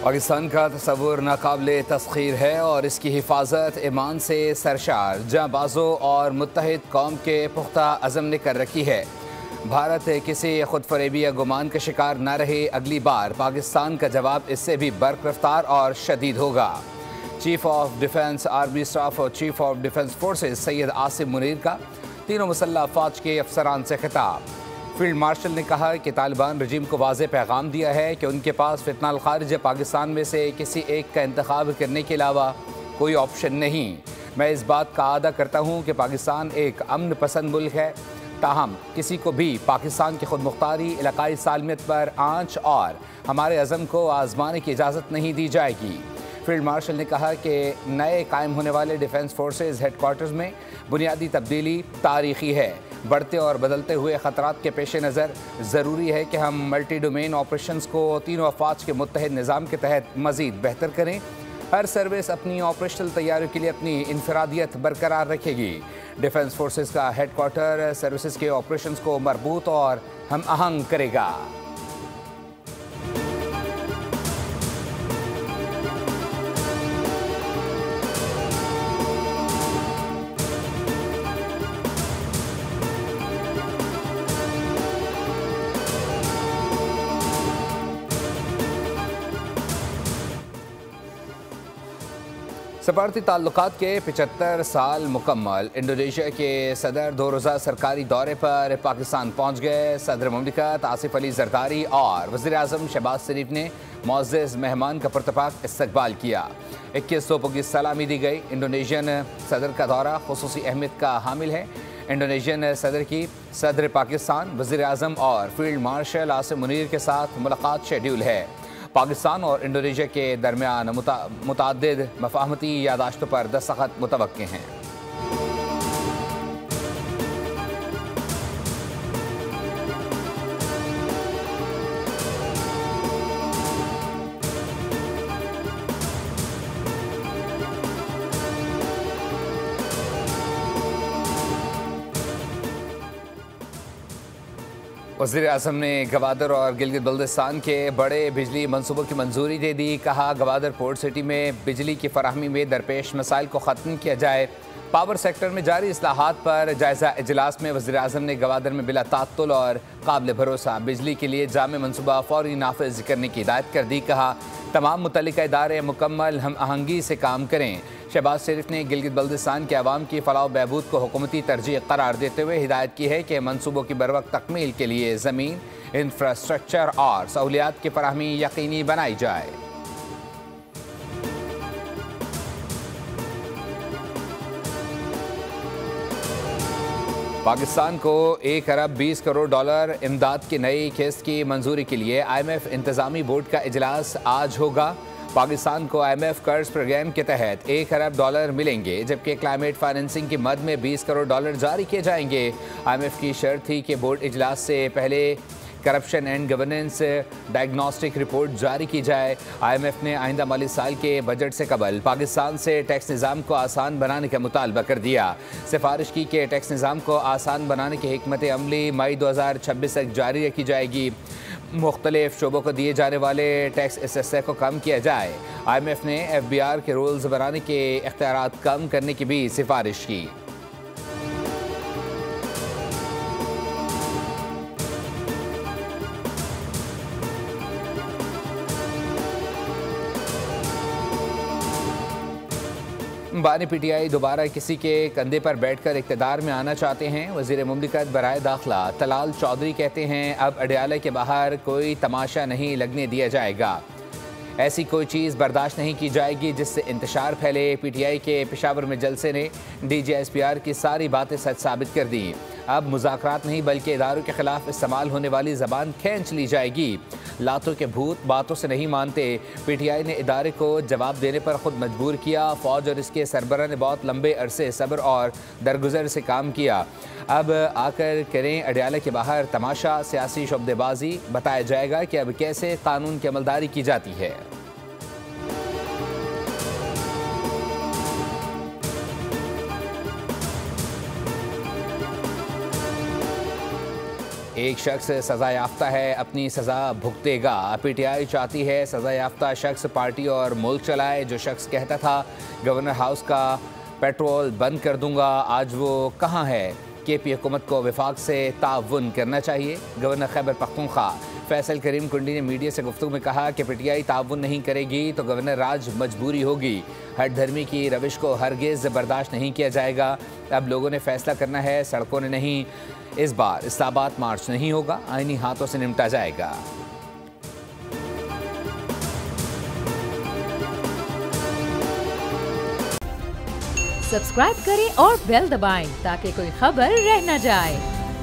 पाकिस्तान का तस्वुर नाकाबिले तस्खीर है और इसकी हिफाजत ईमान से सरशार जांबाजों और मुत्तहिद कौम के पुख्ता अज़म ने कर रखी है। भारत किसी खुद फरेबी या गुमान का शिकार न रहे। अगली बार पाकिस्तान का जवाब इससे भी बर्क रफ्तार और शदीद होगा। Chief of defence army staff और chief of defence forces Syed Asim Munir का तीनों मुसल्लह अफवाज के अफसरान से खिताब। फील्ड मार्शल ने कहा कि तालिबान रजीम को वाज़ेह पैगाम दिया है कि उनके पास फितनाल खारिज पाकिस्तान में से किसी एक का इंतखाब करने के अलावा कोई ऑप्शन नहीं। मैं इस बात का आदा करता हूँ कि पाकिस्तान एक अमन पसंद मुल्क है, ताहम किसी को भी पाकिस्तान की खुद मुख्तारी, इलाकाई सालमियत पर आंच और हमारे अज़म को आजमाने की इजाज़त नहीं दी जाएगी। फील्ड मार्शल ने कहा कि नए कायम होने वाले डिफेंस फोर्सेज हेडक्वार्टर्स में बुनियादी तब्दीली तारीखी है। बढ़ते और बदलते हुए ख़तरात के पेश नज़र ज़रूरी है कि हम मल्टी डोमेन ऑपरेशंस को तीनों अफवाज के मुत्तहिद निज़ाम के तहत मज़ीद बेहतर करें। हर सर्विस अपनी ऑपरेशनल तैयारियों के लिए अपनी इनफरादियत बरकरार रखेगी। डिफेंस फोर्सेज का हेडक्वार्टर सर्विसेज के ऑपरेशंस को मरबूत और हम आहंग करेगा। सफारती ताल्लुकात के 75 साल मुकम्मल। इंडोनेशिया के सदर 2 रोज़ा सरकारी दौरे पर पाकिस्तान पहुँच गए। सदर मुमलिकत आसिफ अली जरदारी और वज़ीर आज़म शहबाज शरीफ ने मुअज़्ज़ज़ मेहमान का पुरतपाक इस्तकबाल किया। 21 तोपों की सलामी दी गई। इंडोनेशियन सदर का दौरा खुसूसी अहमियत का हामिल है। इंडोनेशियन सदर की सदर पाकिस्तान, वज़ीर आज़म और फील्ड मार्शल आसिम मुनीर के साथ मुलाकात शेड्यूल है। पाकिस्तान और इंडोनेशिया के दरमियान मुतअद्दिद मफ़ाहमती यादाश्तों पर दस्तखत मुतवक्किल हैं। वज़ीर आज़म ने गवादर और गिलगित बल्दिस्तान के बड़े बिजली मनसूबों की मंजूरी दे दी। कहा गवादर पोर्ट सिटी में बिजली की फराहमी में दरपेश मसाइल को ख़त्म किया जाए। पावर सेक्टर में जारी इस्लाहात पर जायज़ा इजलास में वज़ीर आज़म ने गवादर में बिला तात्तुल और काबिल भरोसा बिजली के लिए जामे मनसूबा फौरी नाफिज करने की हिदायत कर दी। कहा तमाम मुतल्लिका इदारे मुकम्मल हम आहंगी से काम करें। शहबाज शरीफ ने गिलगित बल्दिस्तान के अवाम की फलाह बहबूद को हुकूमती तरजीह करार देते हुए हिदायत की है कि मनसूबों की बरवक्त तकमील के लिए ज़मीन, इंफ्रास्ट्रक्चर और सहूलियात की फराहमी यकीनी बनाई जाए। पाकिस्तान को 1 अरब 20 करोड़ डॉलर इमदाद की नई किस्त की मंजूरी के लिए IMF इंतज़ामी बोर्ड का इजलास आज होगा। पाकिस्तान को IMF कर्ज प्रोग्राम के तहत 1 अरब डॉलर मिलेंगे, जबकि क्लाइमेट फाइनेंसिंग की मद में 20 करोड़ डॉलर जारी किए जाएंगे। IMF की शर्त थी कि बोर्ड इजलास से पहले corruption and governance diagnostic report जारी की जाए। IMF ने आइंदा माली साल के बजट से कबल पाकिस्तान से टैक्स निज़ाम को आसान बनाने का मुतालबा कर दिया। सिफारिश की कि टैक्स निज़ाम को आसान बनाने की हिकमत अमली मई 2026 तक जारी रखी जाएगी। मुख्तलिफ शोबों को दिए जाने वाले टैक्स एसेस को कम किया जाए। IMF ने FBR के रूल्स बनाने के इख्तियारात कम करने की भी सिफारिश की। बानी PTI दोबारा किसी के कंधे पर बैठकर इक़्तिदार में आना चाहते हैं। वज़ीर मुमलिकत बराए दाखिला तलाल चौधरी कहते हैं अब अडयाला के बाहर कोई तमाशा नहीं लगने दिया जाएगा। ऐसी कोई चीज़ बर्दाश्त नहीं की जाएगी जिससे इंतशार फैले। PTI के पेशावर में जलसे ने DGSPR की सारी बातें सच साबित कर दी। अब मुज़ाकरात नहीं बल्कि इदारों के खिलाफ इस्तेमाल होने वाली ज़बान खींच ली जाएगी। लातों के भूत बातों से नहीं मानते। PTI ने इदारे को जवाब देने पर खुद मजबूर किया। फ़ौज और इसके सरबराह ने बहुत लंबे अरसे सब्र और दरगुजर से काम किया। अब आकर करें अडयाला के बाहर तमाशा, सियासी शोबदेबाजी। बताया जाएगा कि अब कैसे कानून की अमलदारी की जाती है। एक शख्स सज़ा याफ्ता है, अपनी सज़ा भुगतेगा। PTI चाहती है सज़ा याफ्ता शख्स पार्टी और मुल्क चलाए। जो शख्स कहता था गवर्नर हाउस का पेट्रोल बंद कर दूंगा, आज वो कहाँ है? KP हुकूमत को वफाक से ताउन करना चाहिए। गवर्नर खैबर पख्तूनख्वा फैसल करीम कुंडी ने मीडिया से गुफ्तगू में कहा कि PTI ताउन नहीं करेगी तो गवर्नर राज मजबूरी होगी। हट धर्मी की रविश को हरगिज़ बर्दाश्त नहीं किया जाएगा। अब लोगों ने फैसला करना है, सड़कों ने नहीं। इस बार इस्लामाबाद मार्च नहीं होगा, आईनी हाथों से निपटा जाएगा। सब्सक्राइब करें और बेल दबाएं ताकि कोई खबर रह न जाए।